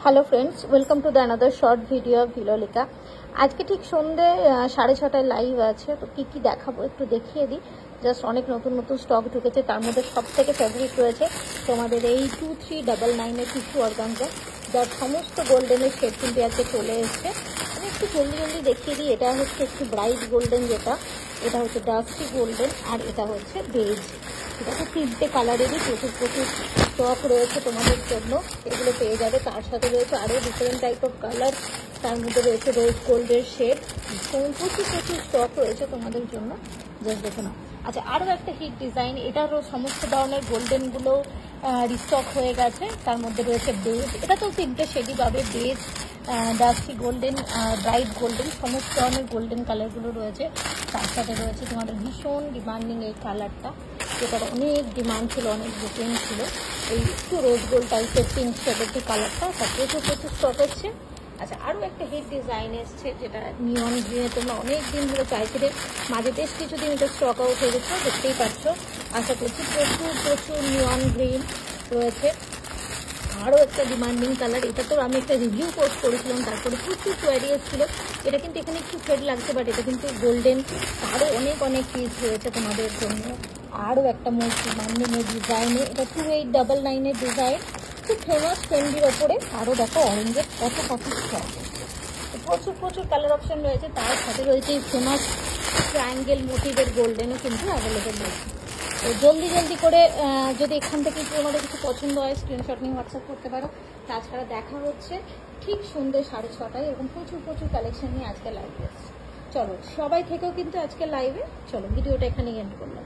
Hello friends, welcome to the another short video of ভিলোলিকা। आज के ठीक सन्धे 6:30 लाइव आछे। तो की देखाबो एकटु देखिए दी। जस्ट अनेक नतून नतून स्टक ढुकेছে, तार मধ্যে सबथेके फेभारिट रयेছে তোমাদের এই 2399 এর টিস্যু অর্গানজা, যার সমস্ত গোল্ডেনের শেড কিন্তু আজকে চলে এসেছে। আমি একটু জলদি জলদি দেখিয়ে দিই। এটা হচ্ছে একটু ব্রাইট গোল্ডেন, যেটা এটা হচ্ছে ডাস্টি গোল্ডেন, আর এটা হচ্ছে বেজ। ঠিক আছে, তিনটে কালারেরই প্রচুর স্টক রয়েছে তোমাদের জন্য, এগুলো পেয়ে যাবে। তার সাথে রয়েছে আরও ডিফারেন্ট টাইপ অফ কালার, তার মধ্যে রয়েছে রোজ গোল্ডের শেড। প্রচুর স্টক রয়েছে তোমাদের জন্য, জাস্ট দেখে নাও। আচ্ছা, আরও একটা হিট ডিজাইন, এটারও সমস্ত ধরনের গোল্ডেনগুলো রিস্টক হয়ে গেছে। তার মধ্যে রয়েছে বেজ, এটা তো তিনটে শেডই পাবে, beige, dusty golden, bright golden, সমস্ত ধরনের গোল্ডেন কালারগুলো রয়েছে। তার সাথে রয়েছে তোমাদের ভীষণ ডিমান্ডিং এই কালারটা, যেটার অনেক ডিমান্ড ছিল, অনেক বুকিং ছিল। এই একটু রোজ গোল্ড টাইপের পিঙ্ক শেডের যে কালারটা, তার প্রচুর স্টক হচ্ছে। আচ্ছা, আরও একটা হিট ডিজাইন এসছে, যেটা নিয়ন গ্রিনে তোমরা অনেক দিন ধরে চাইছিলে। মাঝে বেশ কিছুদিন এটা স্টক আউট হয়ে গেছে, দেখতেই পাচ্ছ। আশা করছি প্রচুর নিয়ন গ্রিন রয়েছে। আরও একটা ডিমান্ডিং কালার, এটা তো আমি একটা রিভিউ পোস্ট করেছিলাম, তারপরে প্রচুর কোয়ারি এসেছিল। এটা কিন্তু এখানে একটু ফেড লাগছে, বাট এটা কিন্তু গোল্ডেন। আরও অনেক পিস রয়েছে তোমাদের জন্য। আরও একটা মোস্ট ডিমান্ডিং এর ডিজাইনে, এটা 2899 এর ডিজাইন, খুব ফেমাস ট্রেন্ডির ওপরে। আরও দেখো অরেঞ্জের কত স্টক, প্রচুর কালার অপশন রয়েছে। তার সাথে রয়েছে এই ফেমাস ট্রায়াঙ্গেল মোটিভের গোল্ডেনও কিন্তু অ্যাভেলেবেল রয়েছে। তো জলদি করে যদি এখান থেকে তোমাদের কিছু পছন্দ হয়, স্ক্রিনশট নিয়ে হোয়াটসঅ্যাপ করতে পারো। তাছাড়া দেখা হচ্ছে ঠিক সন্ধ্যে 6:30টায়, এরকম প্রচুর কালেকশন নিয়ে আজকে লাইভে এসেছে। চলো, সবাই থেকেও কিন্তু আজকে লাইভে। চলো, ভিডিওটা এখানেই এন্ড করলাম।